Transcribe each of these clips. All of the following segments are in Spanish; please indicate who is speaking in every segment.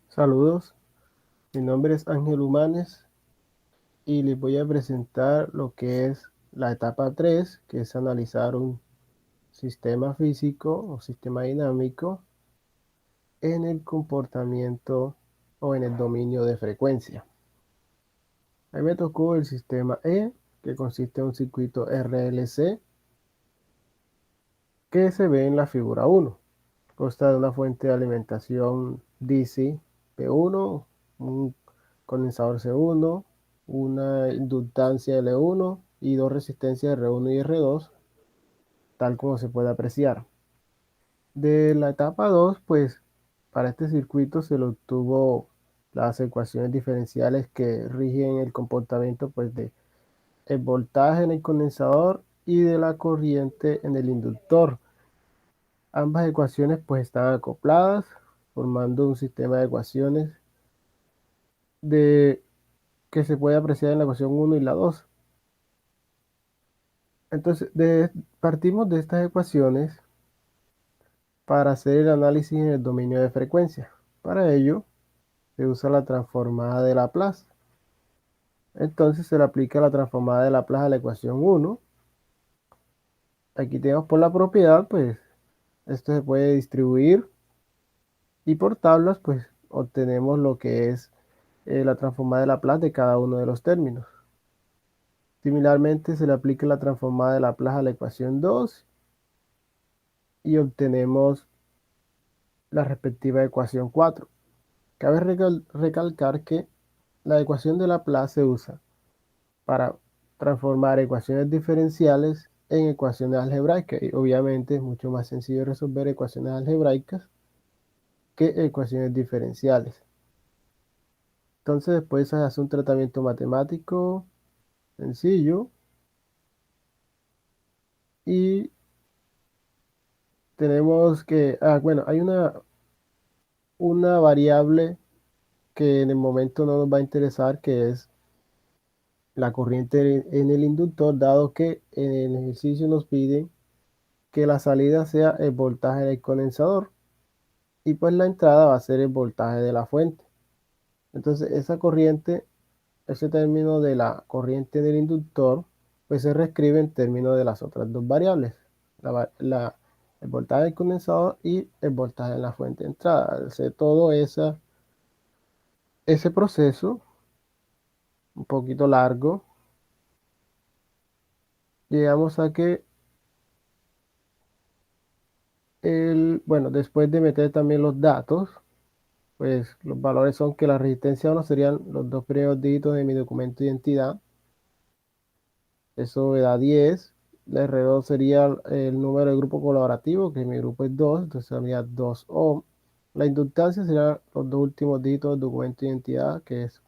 Speaker 1: Saludos, mi nombre es Ángel Humanes y les voy a presentar lo que es la etapa 3, que es analizar un sistema físico o sistema dinámico en el comportamiento o en el dominio de frecuencia. A mí me tocó el sistema E, que consiste en un circuito RLC que se ve en la figura 1. Consta de una fuente de alimentación DC P1, un condensador C1, una inductancia L1 y dos resistencias R1 y R2, tal como se puede apreciar. De la etapa 2, pues para este circuito se le obtuvo las ecuaciones diferenciales que rigen el comportamiento pues, de el voltaje en el condensador y de la corriente en el inductor. Ambas ecuaciones pues están acopladas, formando un sistema de ecuaciones de, que se puede apreciar en la ecuación 1 y la 2. Entonces, partimos de estas ecuaciones para hacer el análisis en el dominio de frecuencia. Para ello, se usa la transformada de Laplace. Entonces, se le aplica la transformada de Laplace a la ecuación 1. Aquí tenemos por la propiedad, pues, esto se puede distribuir y por tablas, pues, obtenemos lo que es la transformada de Laplace de cada uno de los términos. Similarmente, se le aplica la transformada de Laplace a la ecuación 2 y obtenemos la respectiva ecuación 4. Cabe recalcar que la ecuación de Laplace se usa para transformar ecuaciones diferenciales en ecuaciones algebraicas y obviamente es mucho más sencillo resolver ecuaciones algebraicas que ecuaciones diferenciales. Entonces después se hace un tratamiento matemático sencillo y tenemos que, bueno, hay una variable que en el momento no nos va a interesar, que es la corriente en el inductor, dado que en el ejercicio nos piden que la salida sea el voltaje del condensador y pues la entrada va a ser el voltaje de la fuente. Entonces esa corriente, ese término de la corriente del inductor, pues se reescribe en términos de las otras dos variables, el voltaje del condensador y el voltaje de la fuente de entrada. Al hacer todo ese proceso, un poquito largo, llegamos a que bueno, después de meter también los datos, pues los valores son que la resistencia 1 serían los dos primeros dígitos de mi documento de identidad. Eso me da 10. La R2 sería el número de grupo colaborativo, que mi grupo es 2, entonces sería 2 ohm. La inductancia serían los dos últimos dígitos del documento de identidad, que es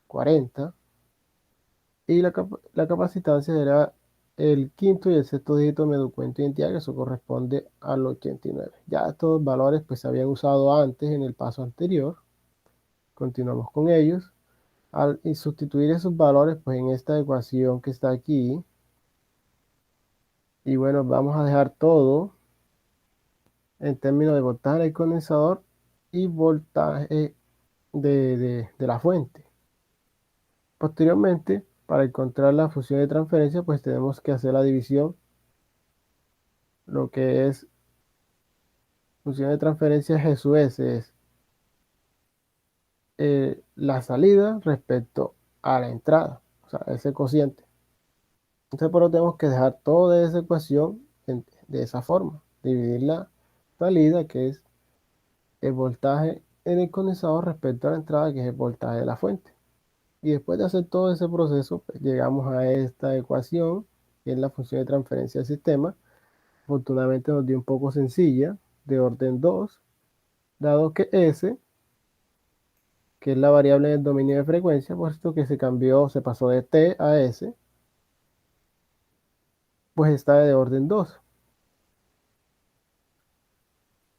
Speaker 1: 40. Y la capacitancia será el quinto y el sexto dígito de mi documento de identidad, que eso corresponde al 89. Ya estos valores pues se habían usado antes en el paso anterior. Continuamos con ellos. Y sustituir esos valores pues en esta ecuación que está aquí. Y bueno, vamos a dejar todo en términos de voltaje del condensador y voltaje de la fuente. Posteriormente, para encontrar la función de transferencia, pues tenemos que hacer la división. Lo que es función de transferencia G sub S es la salida respecto a la entrada, o sea, ese cociente. Entonces, por eso tenemos que dejar toda esa ecuación de esa forma, dividir la salida, que es el voltaje en el condensador respecto a la entrada, que es el voltaje de la fuente. Y después de hacer todo ese proceso, pues, llegamos a esta ecuación, que es la función de transferencia del sistema. Afortunadamente nos dio un poco sencilla, de orden 2, dado que S, que es la variable del dominio de frecuencia, puesto que se cambió, se pasó de T a S, pues está de orden 2.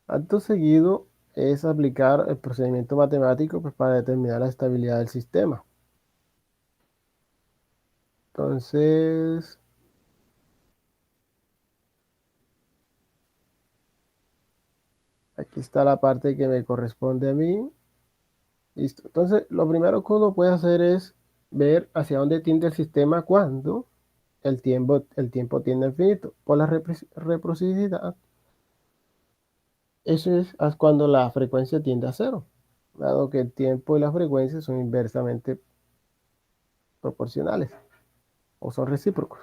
Speaker 1: Acto seguido es aplicar el procedimiento matemático pues, para determinar la estabilidad del sistema. Entonces, aquí está la parte que me corresponde a mí. Listo. Entonces, lo primero que uno puede hacer es ver hacia dónde tiende el sistema cuando el tiempo tiende a infinito. Por la reciprocidad, eso es cuando la frecuencia tiende a cero, dado que el tiempo y la frecuencia son inversamente proporcionales o son recíprocos.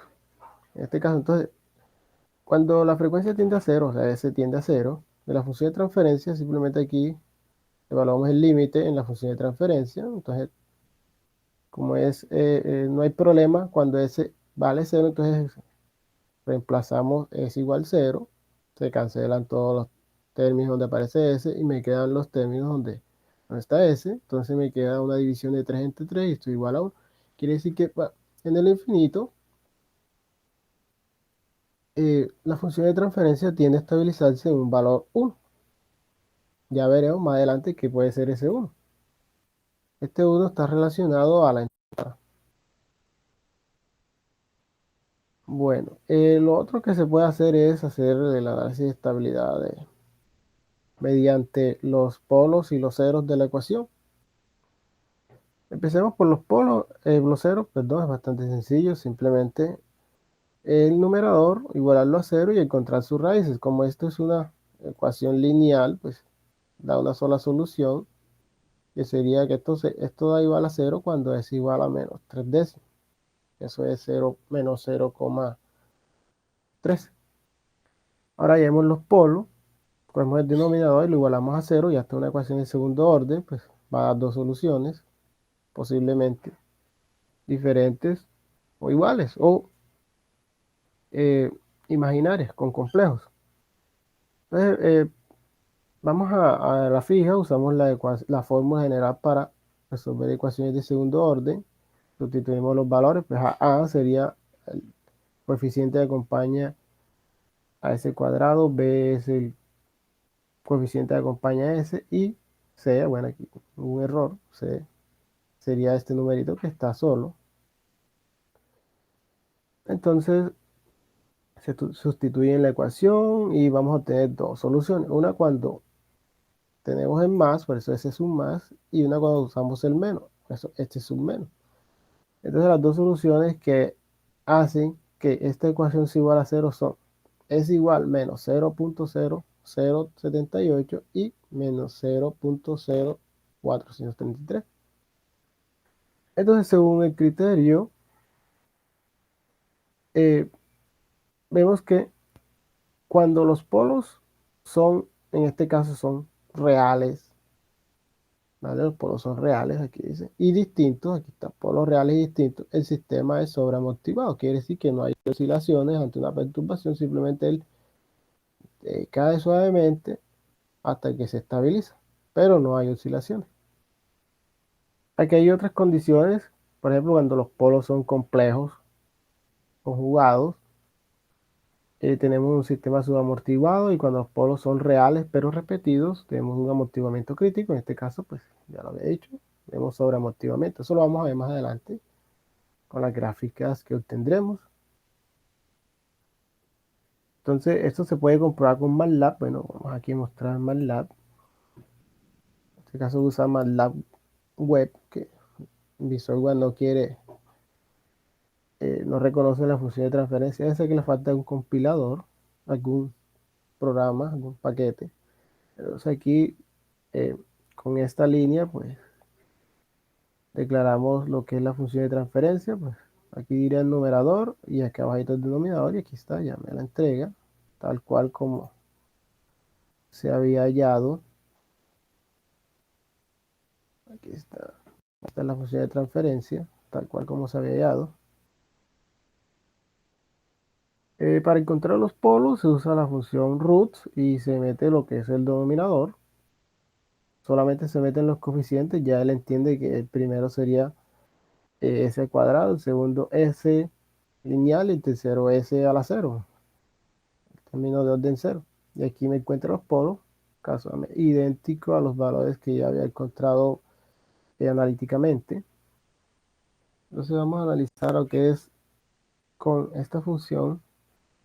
Speaker 1: En este caso, entonces, cuando la frecuencia tiende a cero, o sea, S tiende a cero, de la función de transferencia, simplemente aquí evaluamos el límite en la función de transferencia. Entonces, como no hay problema cuando S vale cero, entonces reemplazamos S igual cero, se cancelan todos los términos donde aparece S y me quedan los términos donde está S. Entonces me queda una división de 3 entre 3 y esto es igual a 1. Quiere decir que en el infinito la función de transferencia tiende a estabilizarse en un valor 1. Ya veremos más adelante qué puede ser ese 1. Este 1 está relacionado a la entrada. Bueno, lo otro que se puede hacer es hacer el análisis de estabilidad mediante los polos y los ceros de la ecuación. Empecemos por los ceros, perdón, es bastante sencillo, simplemente el numerador igualarlo a cero y encontrar sus raíces. Como esto es una ecuación lineal, pues da una sola solución, que sería que esto da igual a cero cuando es igual a menos 3 décimos. Eso es 0 menos 0,3. Ahora llevamos los polos, cogemos el denominador y lo igualamos a cero y hasta una ecuación de segundo orden, pues va a dar dos soluciones, posiblemente diferentes o iguales, o eh, imaginarias, con complejos. Entonces, vamos a la fija, usamos la fórmula general para resolver ecuaciones de segundo orden. Sustituimos los valores, pues A sería el coeficiente que acompaña a ese cuadrado, B es el coeficiente que acompaña a ese y C, bueno, aquí un error, C sería este numerito que está solo. Entonces se sustituye en la ecuación y vamos a obtener dos soluciones. Una cuando tenemos el más, por eso ese es un más, y una cuando usamos el menos, por eso este es un menos. Entonces las dos soluciones que hacen que esta ecuación sea igual a cero son es igual menos 0,0078 y menos 0,0433. Entonces, según el criterio, eh, vemos que cuando los polos son, en este caso, son reales, ¿vale? Los polos son reales, aquí dice, y distintos, aquí está, polos reales y distintos, el sistema es sobreamortiguado, quiere decir que no hay oscilaciones ante una perturbación, simplemente él cae suavemente hasta que se estabiliza, pero no hay oscilaciones. Aquí hay otras condiciones, por ejemplo, cuando los polos son complejos, conjugados, tenemos un sistema subamortiguado y cuando los polos son reales pero repetidos, tenemos un amortiguamiento crítico. En este caso, pues ya lo había dicho, tenemos sobreamortiguamiento. Eso lo vamos a ver más adelante con las gráficas que obtendremos. Entonces, esto se puede comprobar con MATLAB. Bueno, vamos aquí a mostrar MATLAB. En este caso usa MATLAB Web, que Visual One no quiere, no reconoce la función de transferencia. Debe ser que le falta un compilador, algún programa, algún paquete. Entonces aquí eh, con esta línea, pues declaramos lo que es la función de transferencia, pues aquí diría el numerador y acá abajo el denominador y aquí está, ya me la entrega, tal cual como se había hallado. Aquí está, esta es la función de transferencia, tal cual como se había hallado. Para encontrar los polos se usa la función root y se mete lo que es el denominador. Solamente se meten los coeficientes, ya él entiende que el primero sería S al cuadrado, el segundo S lineal y el tercero S a la cero, término de orden cero. Y aquí me encuentro los polos, casualmente idénticos a los valores que ya había encontrado analíticamente. Entonces vamos a analizar lo que es con esta función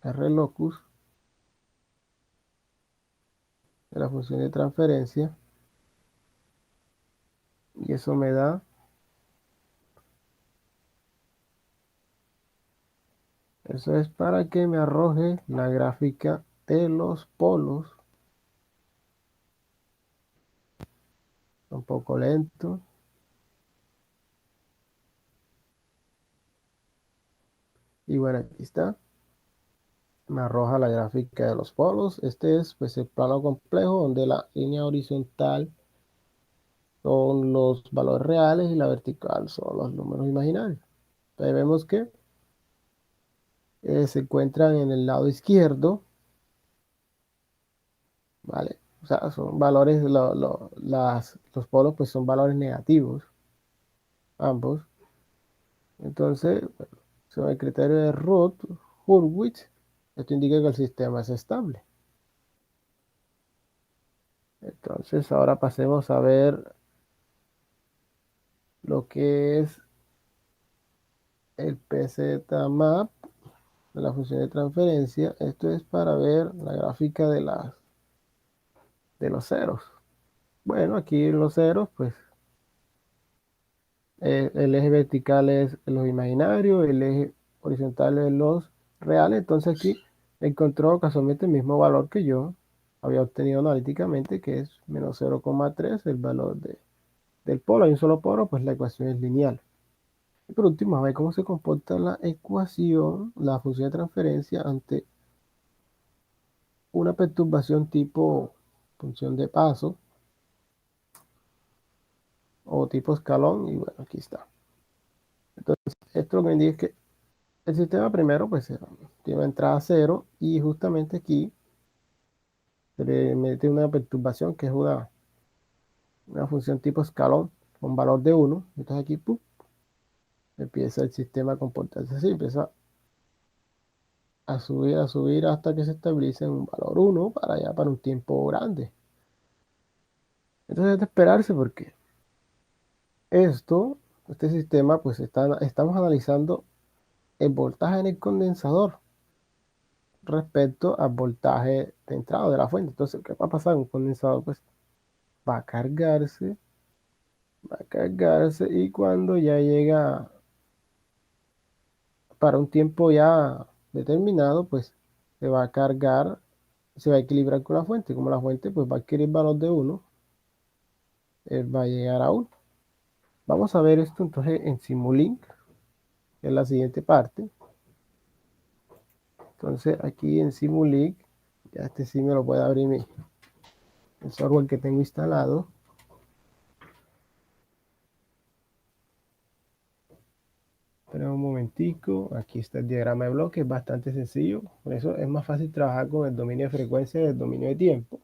Speaker 1: RLOCUS, de la función de transferencia. eso me da, eso es para que me arroje la gráfica de los polos. Un poco lento. Y bueno, aquí está. Me arroja la gráfica de los polos. Este es pues el plano complejo donde la línea horizontal son los valores reales y la vertical son los números imaginarios. Ahí vemos que se encuentran en el lado izquierdo, ¿vale? O sea, son valores, los polos pues son valores negativos, ambos. Entonces, bueno, según el criterio de Hurwitz, esto indica que el sistema es estable. Entonces, ahora pasemos a ver lo que es el PZ-map de la función de transferencia. Esto es para ver la gráfica de los ceros. Bueno, aquí en los ceros, pues el eje vertical es los imaginarios, el eje horizontal es los reales. Entonces aquí encontró casualmente el mismo valor que yo había obtenido analíticamente, que es menos 0,3, el valor del polo. Hay un solo polo, pues la ecuación es lineal. Y por último, a ver cómo se comporta la ecuación, la función de transferencia ante una perturbación tipo función de paso o tipo escalón. Y bueno, aquí está. Entonces, esto lo que me indica es que el sistema primero pues tiene entrada cero y justamente aquí se le mete una perturbación que es una función tipo escalón con valor de 1. Entonces aquí ¡pum!, empieza el sistema a comportarse así, empieza a subir hasta que se estabilice en un valor 1 para allá para un tiempo grande. Entonces es de esperarse porque esto, este sistema, pues estamos analizando el voltaje en el condensador respecto al voltaje de entrada de la fuente. Entonces, ¿qué va a pasar? Un condensador, pues, va a cargarse, va a cargarse y cuando ya llega para un tiempo ya determinado, pues, se va a cargar, se va a equilibrar con la fuente. Como la fuente, pues, va a adquirir valor de 1, él va a llegar a 1. Vamos a ver esto entonces en Simulink, que es la siguiente parte. Entonces aquí en Simulink, ya este sí me lo puede abrir el software que tengo instalado. Espera un momentico, aquí está el diagrama de bloque, es bastante sencillo, por eso es más fácil trabajar con el dominio de frecuencia y el dominio de tiempo.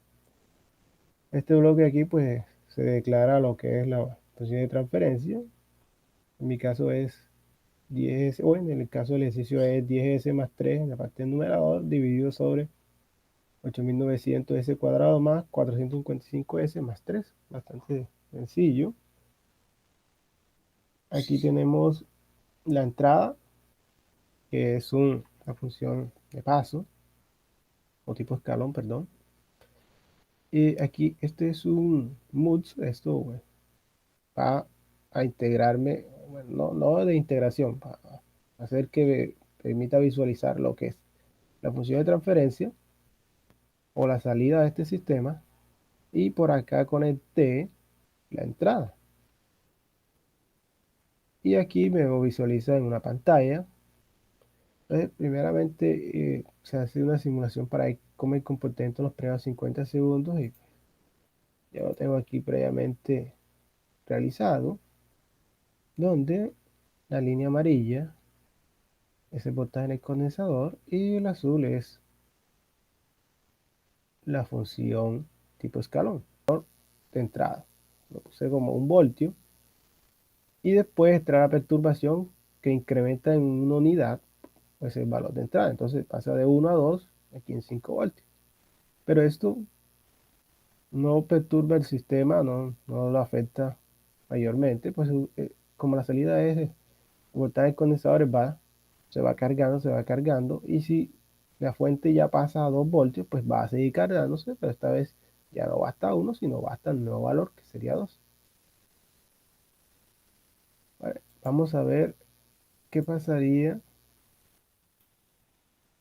Speaker 1: Este bloque aquí pues se declara lo que es la función de transferencia. En mi caso es 10S, o en el caso del ejercicio es 10S más 3 en la parte del numerador, dividido sobre 8900S cuadrado más 455S más 3. Bastante sencillo. Aquí tenemos la entrada, que es una función de paso, o tipo escalón, perdón. Y aquí este es un MUX, esto bueno, va a integrarme, bueno, no de integración, para hacer que me permita visualizar lo que es la función de transferencia o la salida de este sistema, y por acá conecté la entrada. Y aquí me lo visualiza en una pantalla. Entonces, primeramente se hace una simulación para ver cómo el comportamiento en los primeros 50 segundos y ya lo tengo aquí previamente realizado, donde la línea amarilla es el voltaje en el condensador y el azul es la función tipo escalón de entrada. Lo puse como 1 voltio y después está la perturbación que incrementa en una unidad, pues el valor de entrada. Entonces pasa de 1 a 2 aquí en 5 voltios. Pero esto no perturba el sistema, no lo afecta mayormente, pues como la salida es el voltaje del condensador se va cargando, y si la fuente ya pasa a 2 voltios, pues va a seguir cargándose, pero esta vez ya no basta 1, sino basta el nuevo valor, que sería 2. Vamos a ver qué pasaría.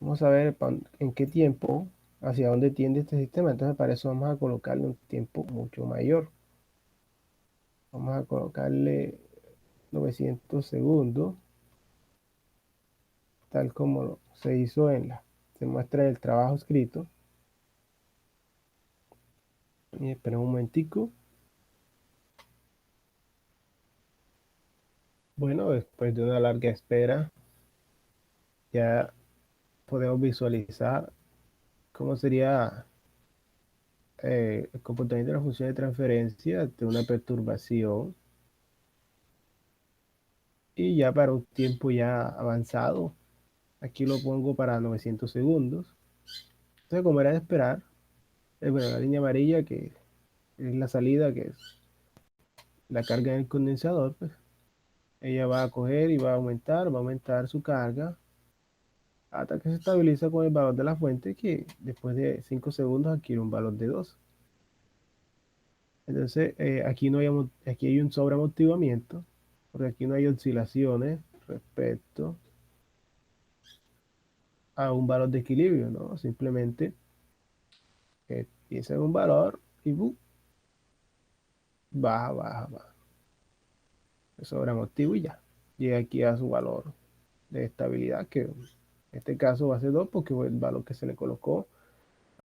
Speaker 1: Vamos a ver en qué tiempo, hacia dónde tiende este sistema. Entonces, para eso vamos a colocarle un tiempo mucho mayor. Vamos a colocarle 900 segundos, tal como se hizo se muestra en el trabajo escrito. Y espera un momentico. Bueno, después de una larga espera, ya podemos visualizar cómo sería el comportamiento de la función de transferencia de una perturbación. Y ya para un tiempo ya avanzado, aquí lo pongo para 900 segundos. Entonces, como era de esperar, bueno, la línea amarilla, que es la salida, que es la carga del condensador, pues ella va a coger y va a aumentar su carga hasta que se estabiliza con el valor de la fuente, que después de 5 segundos adquiere un valor de 2. Entonces, aquí, no hay, aquí hay un sobreamortiguamiento, porque aquí no hay oscilaciones respecto a un valor de equilibrio, ¿no? Simplemente piensa en un valor y baja, baja, baja. El sobreamortigo y ya. Llega aquí a su valor de estabilidad, que en este caso va a ser 2 porque fue el valor que se le colocó